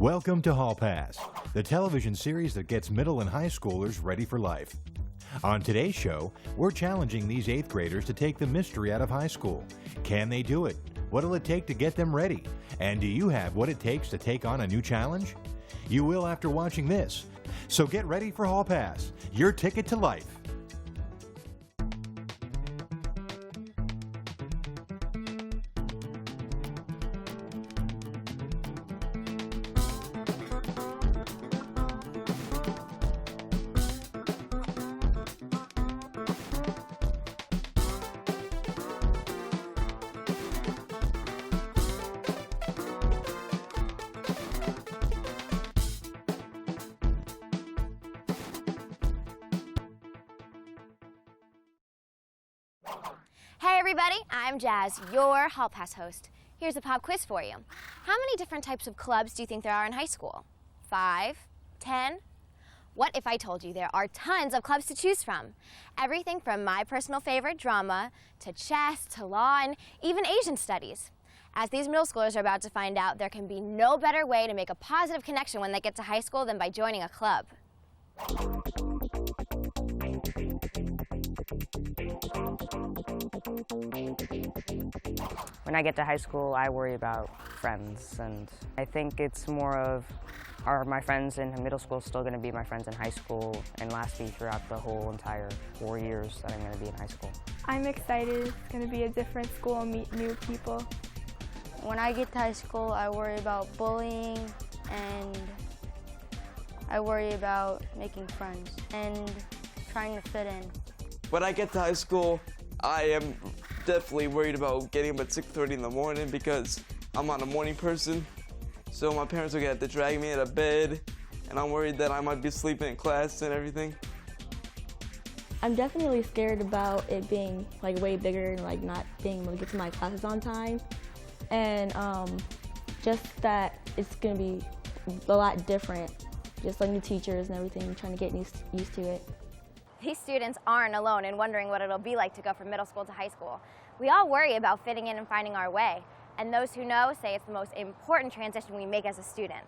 Welcome to Hall Pass, the television series that gets middle and high schoolers ready for life. On today's show, we're challenging these 8th graders to take the mystery out of high school. Can they do it? What'll it take to get them ready? And do you have what it takes to take on a new challenge? You will after watching this. So get ready for Hall Pass, your ticket to life. Hey everybody, I'm Jazz, your Hall Pass host. Here's a pop quiz for you. How many different types of clubs do you think there are in high school? 5? 10? What if I told you there are tons of clubs to choose from? Everything from my personal favorite, drama, to chess, to law, and even Asian studies. As these middle schoolers are about to find out, there can be no better way to make a positive connection when they get to high school than by joining a club. When I get to high school, I worry about friends, and I think it's more of, are my friends in middle school still going to be my friends in high school and last me throughout the whole entire 4 years that I'm going to be in high school? I'm excited. It's going to be a different school and meet new people. When I get to high school, I worry about bullying, and I worry about making friends and trying to fit in. When I get to high school, I am definitely worried about getting up at 6:30 in the morning because I'm not a morning person. So my parents are gonna have to drag me out of bed, and I'm worried that I might be sleeping in class and everything. I'm definitely scared about it being way bigger and not being able to get to my classes on time. And just that it's gonna be a lot different, just new teachers and everything, trying to get used to it. These students aren't alone in wondering what it'll be like to go from middle school to high school. We all worry about fitting in and finding our way, and those who know say it's the most important transition we make as a student.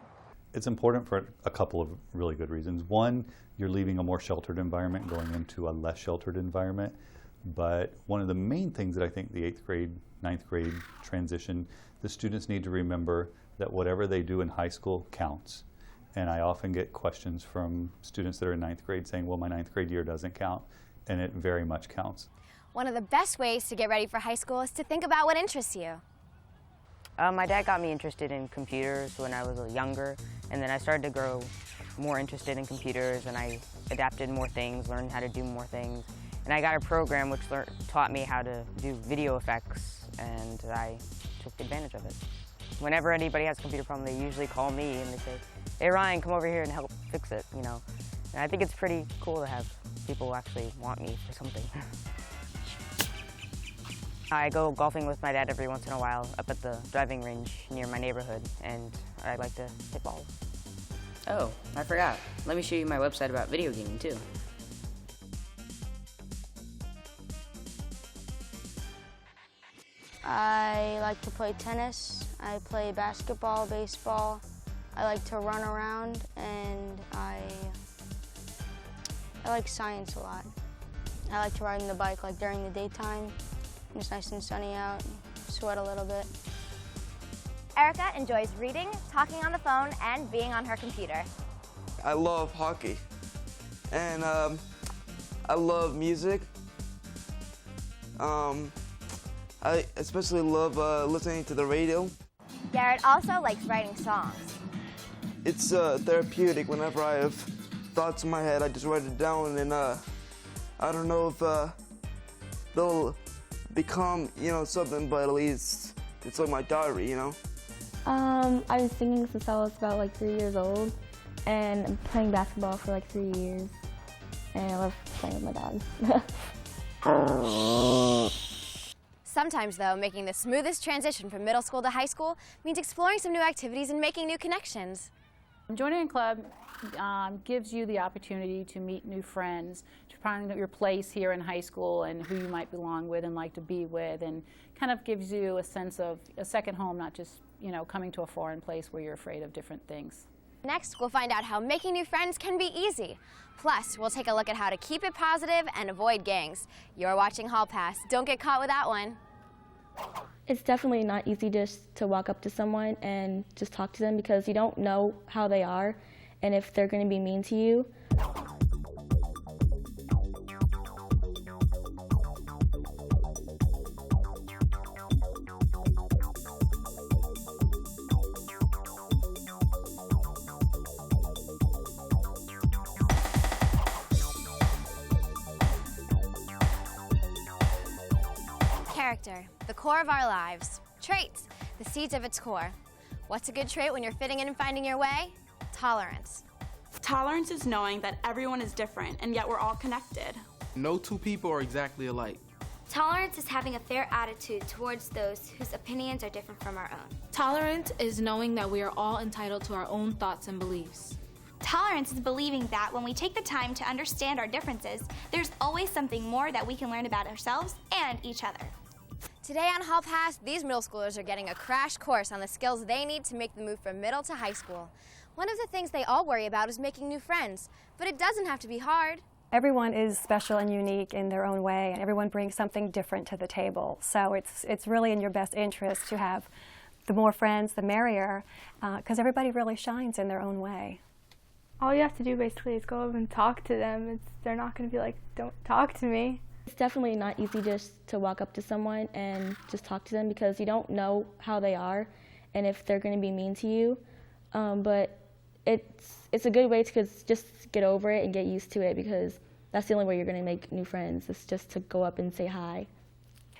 It's important for a couple of really good reasons. One, you're leaving a more sheltered environment, going into a less sheltered environment. But one of the main things that I think the 8th grade, 9th grade transition, the students need to remember that whatever they do in high school counts. And I often get questions from students that are in 9th grade saying, well, my 9th grade year doesn't count, and it very much counts. One of the best ways to get ready for high school is to think about what interests you. My dad got me interested in computers when I was younger, and then I started to grow more interested in computers, and I adapted more things, learned how to do more things. And I got a program which taught me how to do video effects, and I took advantage of it. Whenever anybody has a computer problem, they usually call me and they say, hey Ryan, come over here and help fix it, And I think it's pretty cool to have people who actually want me for something. I go golfing with my dad every once in a while up at the driving range near my neighborhood, and I like to hit balls. Oh, I forgot. Let me show you my website about video gaming too. I like to play tennis. I play basketball, baseball. I like to run around, and I like science a lot. I like to ride on the bike during the daytime. It's nice and sunny out, sweat a little bit. Erica enjoys reading, talking on the phone, and being on her computer. I love hockey, and I love music. I especially love listening to the radio. Garrett also likes writing songs. It's therapeutic. Whenever I have thoughts in my head, I just write it down, and I don't know if they'll become, something, but at least it's like my diary, I've been singing since I was about 3 years old, and I'm playing basketball for 3 years, and I love playing with my dogs. Sometimes, though, making the smoothest transition from middle school to high school means exploring some new activities and making new connections. Joining a club gives you the opportunity to meet new friends, to find your place here in high school and who you might belong with and like to be with, and kind of gives you a sense of a second home, not just coming to a foreign place where you're afraid of different things. Next, we'll find out how making new friends can be easy. Plus, we'll take a look at how to keep it positive and avoid gangs. You're watching Hall Pass. Don't get caught with that one. It's definitely not easy just to walk up to someone and just talk to them because you don't know how they are and if they're going to be mean to you. Character, the core of our lives. Traits, the seeds of its core. What's a good trait when you're fitting in and finding your way? Tolerance. Tolerance is knowing that everyone is different and yet we're all connected. No two people are exactly alike. Tolerance is having a fair attitude towards those whose opinions are different from our own. Tolerance is knowing that we are all entitled to our own thoughts and beliefs. Tolerance is believing that when we take the time to understand our differences, there's always something more that we can learn about ourselves and each other. Today on Hall Pass, these middle schoolers are getting a crash course on the skills they need to make the move from middle to high school. One of the things they all worry about is making new friends, but it doesn't have to be hard. Everyone is special and unique in their own way, and everyone brings something different to the table. So it's really in your best interest to have the more friends, the merrier, because everybody really shines in their own way. All you have to do basically is go over and talk to them. They're not going to be like, don't talk to me. It's definitely not easy just to walk up to someone and just talk to them because you don't know how they are and if they're going to be mean to you. But it's a good way to just get over it and get used to it because that's the only way you're going to make new friends. It's just to go up and say hi.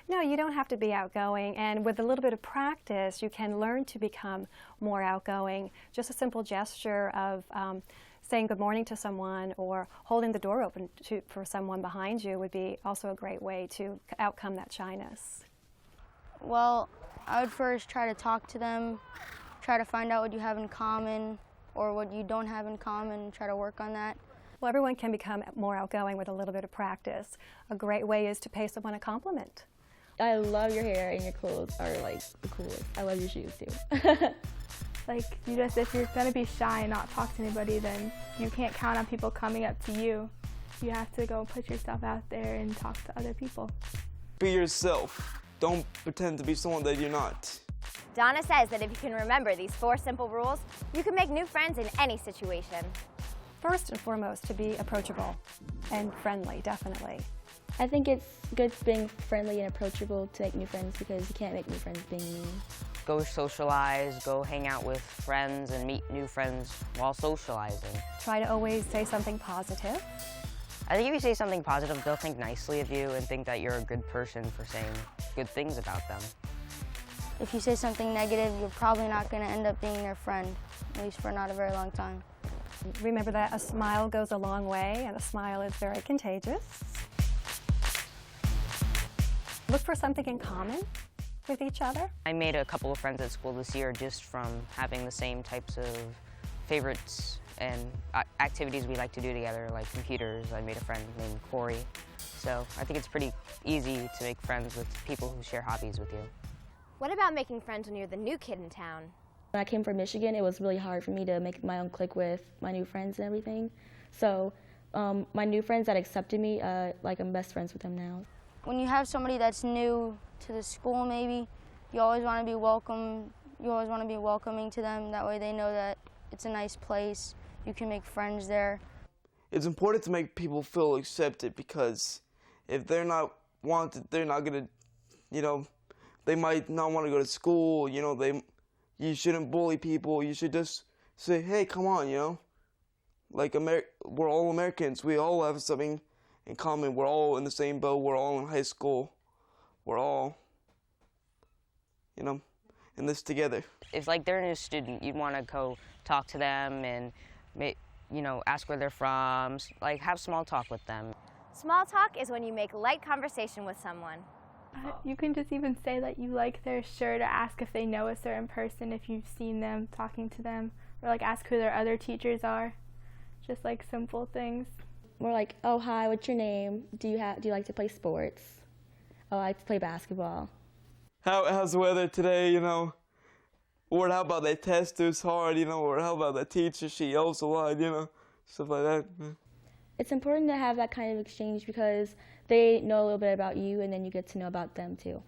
No, you don't have to be outgoing, and with a little bit of practice, you can learn to become more outgoing. Just a simple gesture of saying good morning to someone or holding the door open for someone behind you would be also a great way to outcome that shyness. Well, I would first try to talk to them, try to find out what you have in common or what you don't have in common, try to work on that. Well, everyone can become more outgoing with a little bit of practice. A great way is to pay someone a compliment. I love your hair and your clothes are like the coolest. I love your shoes too. Like, if you're going to be shy and not talk to anybody, then you can't count on people coming up to you. You have to go put yourself out there and talk to other people. Be yourself. Don't pretend to be someone that you're not. Donna says that if you can remember these 4 simple rules, you can make new friends in any situation. First and foremost, to be approachable and friendly, definitely. I think it's good being friendly and approachable to make new friends because you can't make new friends being mean. Go socialize, go hang out with friends and meet new friends while socializing. Try to always say something positive. I think if you say something positive, they'll think nicely of you and think that you're a good person for saying good things about them. If you say something negative, you're probably not going to end up being their friend, at least for not a very long time. Remember that a smile goes a long way, and a smile is very contagious. Look for something in common with each other. I made a couple of friends at school this year just from having the same types of favorites and activities we like to do together, like computers. I made a friend named Corey. So I think it's pretty easy to make friends with people who share hobbies with you. What about making friends when you're the new kid in town? When I came from Michigan, it was really hard for me to make my own clique with my new friends and everything. So my new friends that accepted me, I'm best friends with them now. When you have somebody that's new to the school, maybe, you always want to be welcome. You always want to be welcoming to them. That way they know that it's a nice place. You can make friends there. It's important to make people feel accepted because if they're not wanted, they're not going to, they might not want to go to school. You shouldn't bully people. You should just say, hey, come on, Like, we're all Americans. We all have something in common. We're all in the same boat. We're all in high school. We're all, in this together. If, they're a new student, you'd want to go talk to them and, ask where they're from, have small talk with them. Small talk is when you make light conversation with someone. You can just even say that you like their shirt or ask if they know a certain person if you've seen them talking to them, or ask who their other teachers are. Just simple things. More like, oh, hi, what's your name? Do you like to play sports? Oh, I like to play basketball. How's the weather today, Or how about they test us hard, you know, or how about the teacher, she yells a lot, you know, stuff like that. It's important to have that kind of exchange because they know a little bit about you and then you get to know about them too.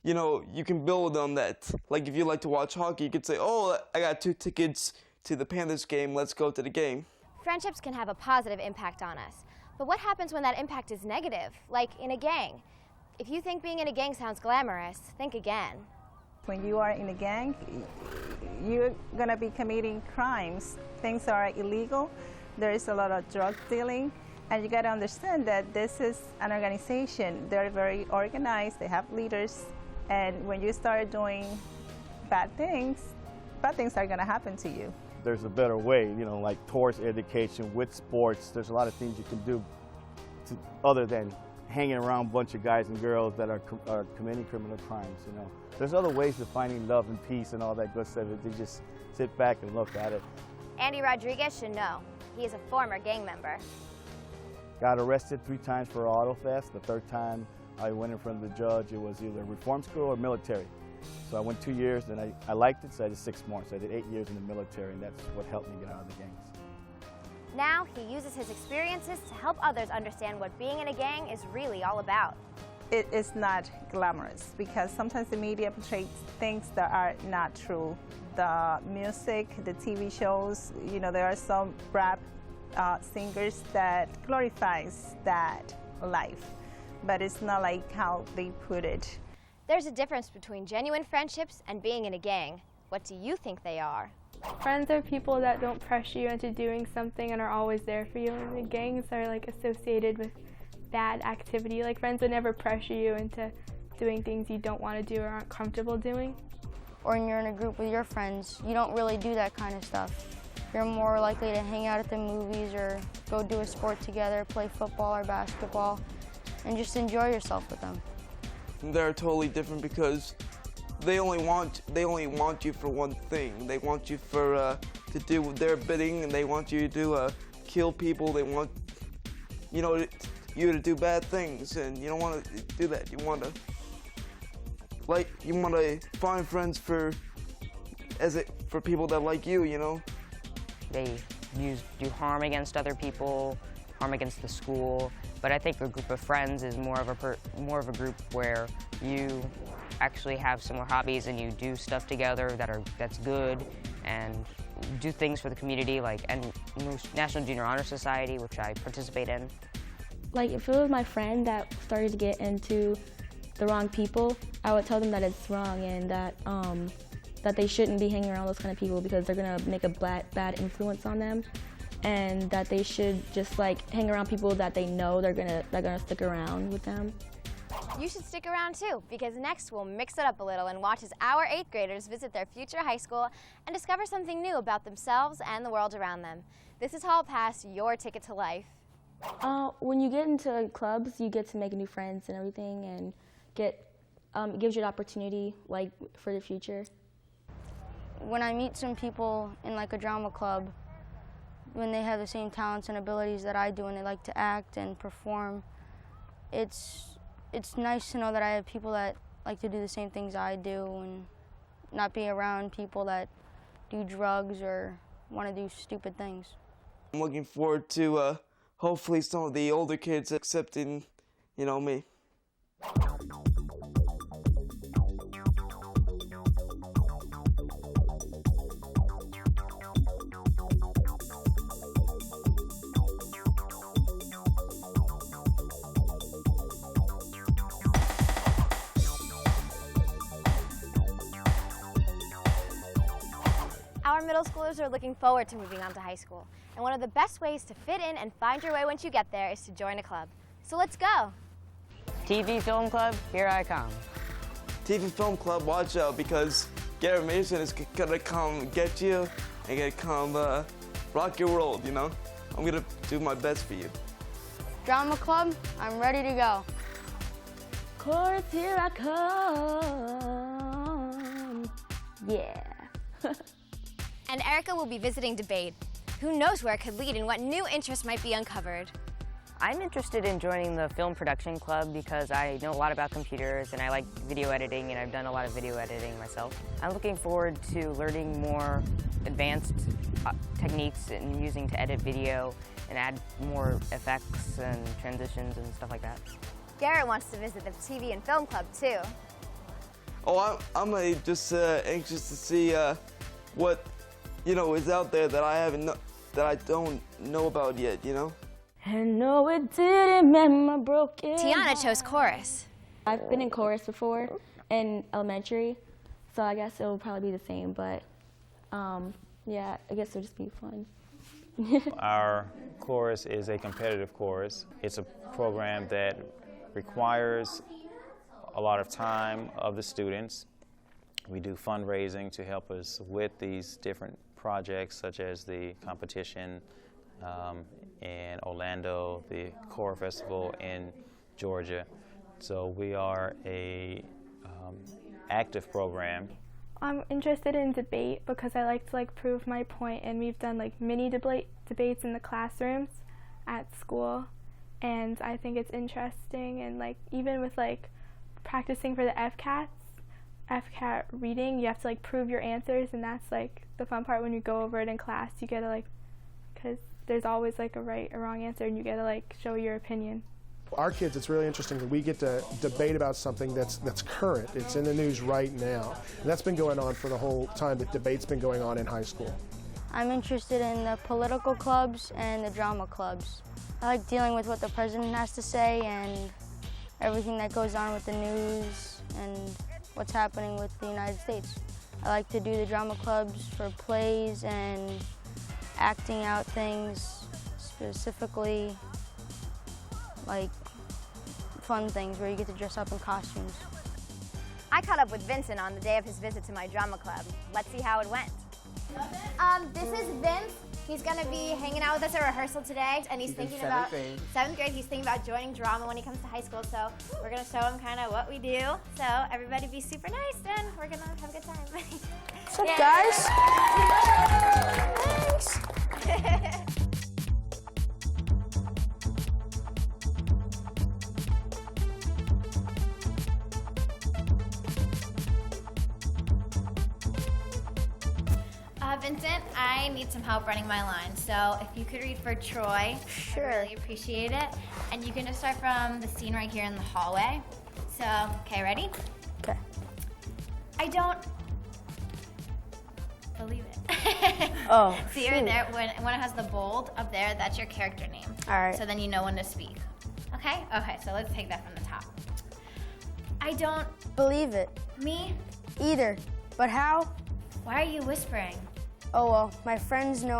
You know, you can build on that. Like if you like to watch hockey, you could say, oh, I got 2 tickets to the Panthers game, let's go to the game. Friendships can have a positive impact on us. But what happens when that impact is negative, like in a gang? If you think being in a gang sounds glamorous, think again. When you are in a gang, you're going to be committing crimes. Things are illegal. There is a lot of drug dealing. And you got to understand that this is an organization. They're very organized. They have leaders. And when you start doing bad things are going to happen to you. There's a better way, you know, like towards education, with sports. There's a lot of things you can do other than hanging around a bunch of guys and girls that are committing criminal crimes, you know. There's other ways of finding love and peace and all that good stuff if you just sit back and look at it. Andy Rodriguez should know. He is a former gang member. Got arrested 3 times for auto theft. The 3rd time I went in front of the judge, it was either reform school or military. So I went 2 years, and I liked it, so I did 6 more. So I did 8 years in the military, and that's what helped me get out of the gangs. Now he uses his experiences to help others understand what being in a gang is really all about. It is not glamorous because sometimes the media portrays things that are not true. The music, the TV shows, you know, there are some rap singers that glorifies that life, but it's not like how they put it. There's a difference between genuine friendships and being in a gang. What do you think they are? Friends are people that don't pressure you into doing something and are always there for you. And the gangs are like associated with bad activity. Like friends would never pressure you into doing things you don't want to do or aren't comfortable doing. Or when you're in a group with your friends, you don't really do that kind of stuff. You're more likely to hang out at the movies or go do a sport together, play football or basketball, and just enjoy yourself with them. They're totally different because they only want you for one thing. They want you for to do their bidding, and they want you to kill people. They want you to do bad things, and you don't want to do that. You want to find friends for people that like you. You know. They do harm against other people, harm against the school. But I think a group of friends is more of a group where you actually have similar hobbies and you do stuff together that's good and do things for the community, like National Junior Honor Society, which I participate in. Like if it was my friend that started to get into the wrong people, I would tell them that it's wrong and that that they shouldn't be hanging around those kind of people because they're gonna make a bad influence on them, and that they should just like hang around people that they know they're gonna stick around with them. You should stick around too, because next we'll mix it up a little and watch as our 8th graders visit their future high school and discover something new about themselves and the world around them. This is Hall Pass, your ticket to life. When you get into clubs, you get to make new friends and everything, and it gives you an opportunity like for the future. When I meet some people in like a drama club, when they have the same talents and abilities that I do and they like to act and perform, it's nice to know that I have people that like to do the same things I do and not be around people that do drugs or want to do stupid things. I'm looking forward to hopefully some of the older kids accepting, me. Our middle schoolers are looking forward to moving on to high school, and one of the best ways to fit in and find your way once you get there is to join a club. So let's go! TV Film Club, here I come. TV Film Club, watch out, because Gary Mason is gonna come get you and gonna come rock your world, I'm gonna do my best for you. Drama Club, I'm ready to go. Chorus, here I come. Yeah. And Erica will be visiting debate. Who knows where it could lead and what new interests might be uncovered. I'm interested in joining the film production club because I know a lot about computers and I like video editing, and I've done a lot of video editing myself. I'm looking forward to learning more advanced techniques and using to edit video and add more effects and transitions and stuff like that. Garrett wants to visit the TV and film club too. Oh, I'm just anxious to see what is out there that I don't know about yet. And no, it didn't mend my broken Tiana chose chorus. I've been in chorus before in elementary, so I guess it'll probably be the same, but yeah, I guess it'll just be fun. Our chorus is a competitive chorus. It's a program that requires a lot of time of the students. We do fundraising to help us with these different projects, such as the competition in Orlando, the Choir Festival in Georgia. So we are a active program. I'm interested in debate because I like to prove my point, and we've done mini debates in the classrooms at school, and I think it's interesting. And even with practicing for the FCAT reading, you have to prove your answers, and that's the fun part when you go over it in class. You get to because there's always a right or wrong answer, and you get to show your opinion. Our kids, it's really interesting that we get to debate about something that's current. It's in the news right now. And that's been going on for the whole time that debate's been going on in high school. I'm interested in the political clubs and the drama clubs. I like dealing with what the president has to say and everything that goes on with the news and what's happening with the United States. I like to do the drama clubs for plays and acting out things, specifically fun things where you get to dress up in costumes. I caught up with Vincent on the day of his visit to my drama club. Let's see how it went. This is Vince. He's going to be hanging out with us at rehearsal today, and he's thinking about 7th grade. He's thinking about joining drama when he comes to high school, so we're going to show him kind of what we do. So everybody be super nice, and we're going to have a good time. What's up, guys? Thanks. Vincent, I need some help running my line, so if you could read for Troy, sure. I'd really appreciate it. And you can just start from the scene right here in the hallway. So, okay, ready? Okay. I don't believe it. Oh, see right there, when it has the bold up there, that's your character name. All right. So then you know when to speak. Okay? Okay, so let's take that from the top. I don't believe it. Me? Either. But how? Why are you whispering? Oh, well, my friends know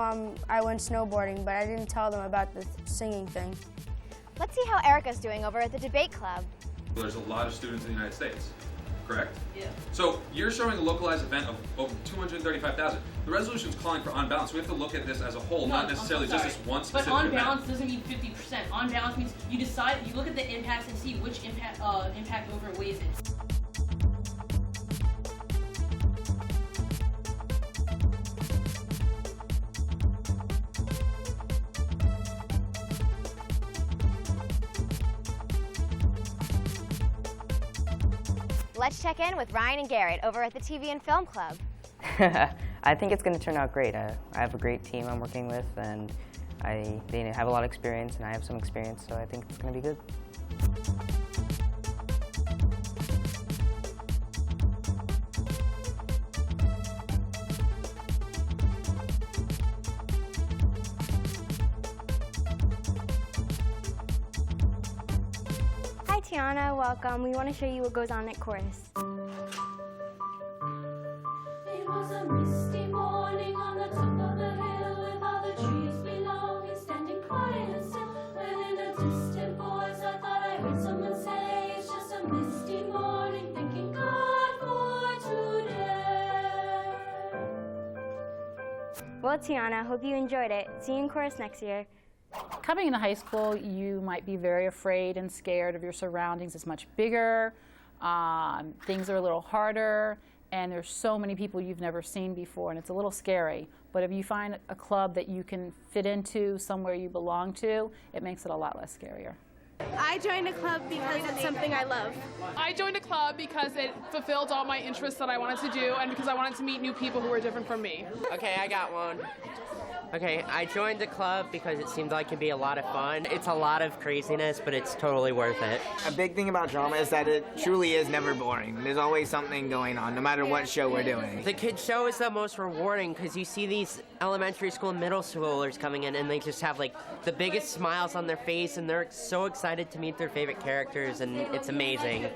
I went snowboarding, but I didn't tell them about the singing thing. Let's see how Erica's doing over at the debate club. There's a lot of students in the United States, correct? Yeah. So you're showing a localized event of over 235,000. The resolution's calling for on balance. We have to look at this as a whole, not necessarily just this one specific But on event. balance doesn't mean 50%. On balance means you decide, you look at the impacts and see which impact overweighs it. Let's check in with Ryan and Garrett over at the TV and Film Club. I think it's going to turn out great. I have a great team I'm working with, and they have a lot of experience, and I have some experience, so I think it's going to be good. Hi Tiana, welcome. We want to show you what goes on at chorus. It was a misty morning on the top of the hill with all the trees below me standing quiet and still. Within a distant voice I thought I heard someone say, it's just a misty morning, thanking God for today. Well, Tiana, hope you enjoyed it. See you in chorus next year. Coming into high school, you might be very afraid and scared of your surroundings. It's much bigger. Things are a little harder. and there's so many people you've never seen before, and it's a little scary. But if you find a club that you can fit into, somewhere you belong to, it makes it a lot less scarier. I joined a club because it's something I love. I joined a club because it fulfilled all my interests that I wanted to do and because I wanted to meet new people who were different from me. Okay, I got one. Okay, I joined the club because it seemed like it could be a lot of fun. It's a lot of craziness, but it's totally worth it. A big thing about drama is that it truly is never boring. There's always something going on, no matter what show we're doing. The kids show is the most rewarding because you see these elementary school and middle schoolers coming in and they just have like the biggest smiles on their face and they're so excited to meet their favorite characters and it's amazing.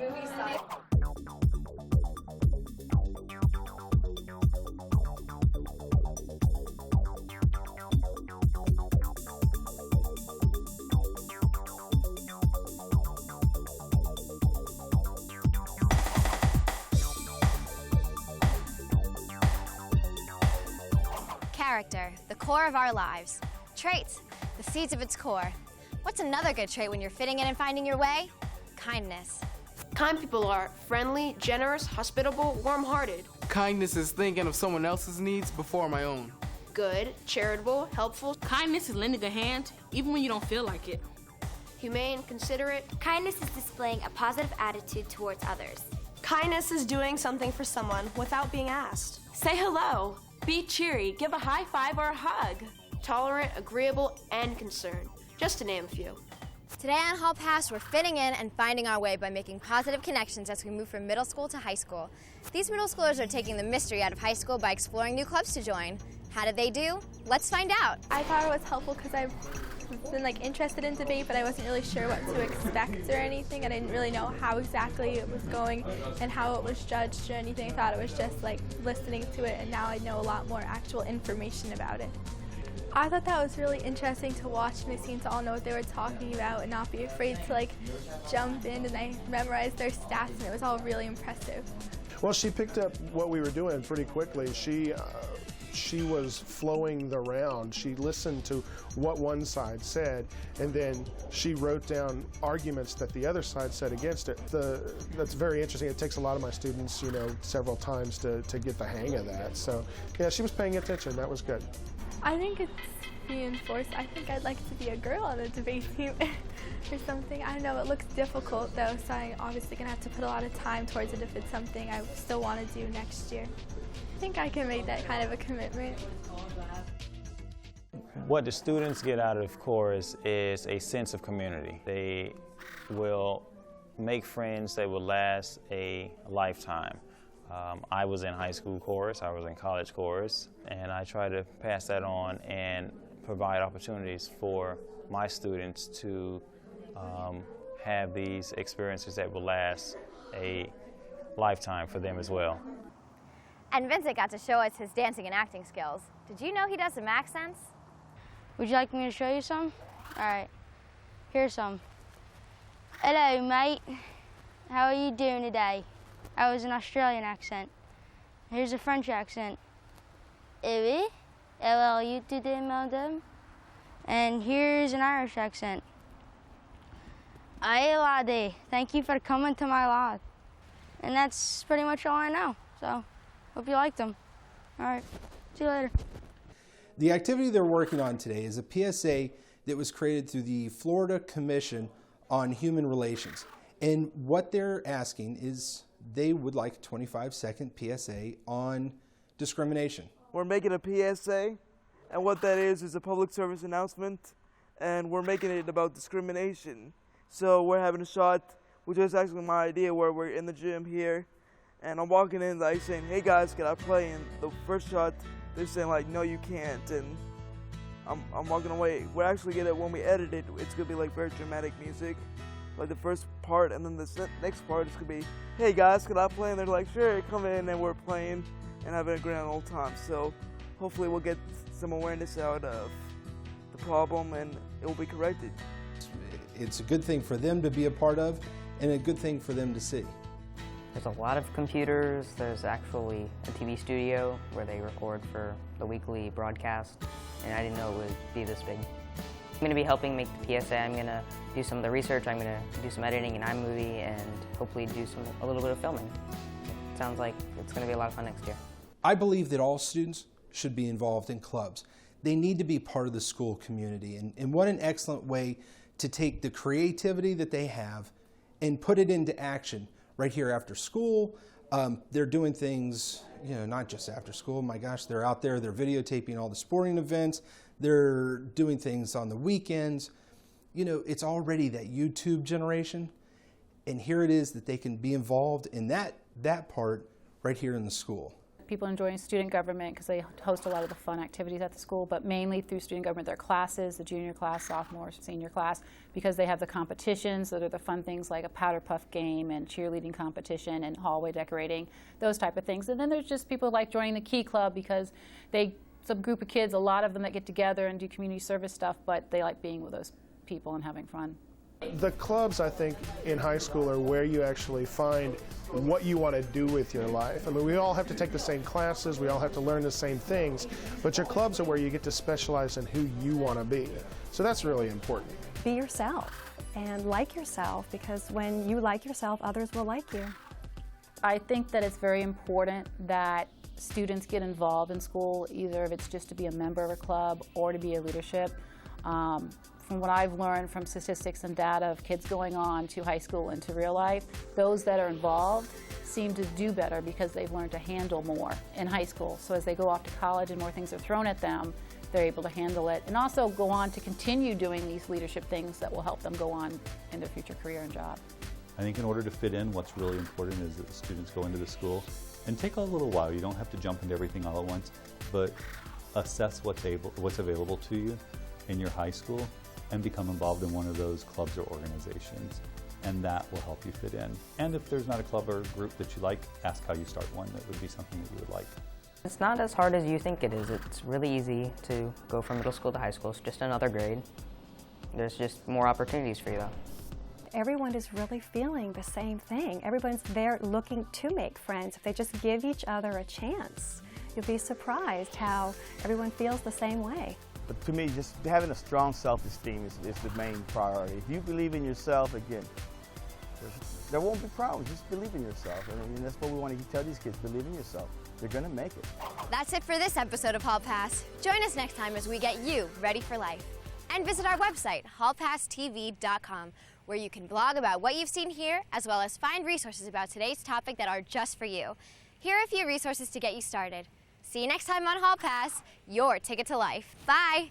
Character, the core of our lives. Traits, the seeds of its core. What's another good trait when you're fitting in and finding your way? Kindness. Kind people are friendly, generous, hospitable, warm-hearted. Kindness is thinking of someone else's needs before my own. Good, charitable, helpful. Kindness is lending a hand, even when you don't feel like it. Humane, considerate. Kindness is displaying a positive attitude towards others. Kindness is doing something for someone without being asked. Say hello. Be cheery, give a high five or a hug. Tolerant, agreeable, and concerned, just to name a few. Today on Hall Pass, we're fitting in and finding our way by making positive connections as we move from middle school to high school. These middle schoolers are taking the mystery out of high school by exploring new clubs to join. How did they do? Let's find out. I thought it was helpful because I've been interested in debate, but I wasn't really sure what to expect or anything. I didn't really know how exactly it was going and how it was judged or anything. I thought it was just listening to it, and now I know a lot more actual information about it. I thought that was really interesting to watch, and they seemed to all know what they were talking about and not be afraid to jump in, and I memorized their stats, and it was all really impressive. Well, she picked up what we were doing pretty quickly. She was flowing the round. She listened to what one side said, and then she wrote down arguments that the other side said against it. That's very interesting. It takes a lot of my students, several times to get the hang of that. So, yeah, she was paying attention. That was good. I think it's reinforced. I think I'd like to be a girl on the debate team or something. I don't know. It looks difficult, though, so I'm obviously going to have to put a lot of time towards it if it's something I still want to do next year. I think I can make that kind of a commitment. What the students get out of chorus is a sense of community. They will make friends that will last a lifetime. I was in high school chorus, I was in college chorus, and I try to pass that on and provide opportunities for my students to have these experiences that will last a lifetime for them as well. And Vincent got to show us his dancing and acting skills. Did you know he does some accents? Would you like me to show you some? All right, here's some. Hello, mate. How are you doing today? That was an Australian accent. Here's a French accent. Oui, how are you today, madame? And here's an Irish accent. Aye, laddie, thank you for coming to my lad. And that's pretty much all I know, so hope you liked them. All right, see you later. The activity they're working on today is a PSA that was created through the Florida Commission on Human Relations. And what they're asking is they would like a 25-second PSA on discrimination. We're making a PSA, and what that is a public service announcement, and we're making it about discrimination. So we're having a shot, which is actually my idea, where we're in the gym here, and I'm walking in saying, hey guys, can I play? And the first shot, they're saying no, you can't, and I'm walking away. We're actually gonna, when we edit it, it's gonna be very dramatic music, like the first part, and then the next part is gonna be, hey guys, can I play? And they're like, sure, come in, and we're playing and having a grand old time. So hopefully we'll get some awareness out of the problem and it will be corrected. It's a good thing for them to be a part of and a good thing for them to see. There's a lot of computers. There's actually a TV studio where they record for the weekly broadcast, and I didn't know it would be this big. I'm going to be helping make the PSA. I'm going to do some of the research. I'm going to do some editing in iMovie and hopefully do a little bit of filming. sounds like it's going to be a lot of fun next year. I believe that all students should be involved in clubs. They need to be part of the school community, and what an excellent way to take the creativity that they have and put it into action right here after school. They're doing things, not just after school. My gosh, they're out there, they're videotaping all the sporting events. They're doing things on the weekends. It's already that YouTube generation, and here it is that they can be involved in that part right here in the school. People enjoying student government because they host a lot of the fun activities at the school, but mainly through student government, their classes, the junior class, sophomore, senior class, because they have the competitions that are the fun things like a powder puff game and cheerleading competition and hallway decorating, those type of things. And then there's just people like joining the Key Club because some group of kids, a lot of them that get together and do community service stuff, but they like being with those people and having fun. The clubs, I think, in high school are where you actually find what you want to do with your life. I mean, we all have to take the same classes, we all have to learn the same things, but your clubs are where you get to specialize in who you want to be. So that's really important. Be yourself and like yourself, because when you like yourself, others will like you. I think that it's very important that students get involved in school, either if it's just to be a member of a club or to be a leadership. From what I've learned from statistics and data of kids going on to high school and to real life, those that are involved seem to do better because they've learned to handle more in high school. So as they go off to college and more things are thrown at them, they're able to handle it and also go on to continue doing these leadership things that will help them go on in their future career and job. I think in order to fit in, what's really important is that the students go into the school and take a little while. You don't have to jump into everything all at once, but assess what's available to you in your high school and become involved in one of those clubs or organizations, and that will help you fit in. And if there's not a club or group that you like, ask how you start one that would be something that you would like. It's not as hard as you think it is. It's really easy to go from middle school to high school. It's just another grade. There's just more opportunities for you though. Everyone is really feeling the same thing. Everyone's there looking to make friends. If they just give each other a chance, you'll be surprised how everyone feels the same way. But to me, just having a strong self-esteem is the main priority. If you believe in yourself, again, there won't be problems. Just believe in yourself. And that's what we want to tell these kids, believe in yourself. You're going to make it. That's it for this episode of Hall Pass. Join us next time as we get you ready for life. And visit our website, hallpasstv.com, where you can blog about what you've seen here, as well as find resources about today's topic that are just for you. Here are a few resources to get you started. See you next time on Hall Pass, your ticket to life. Bye.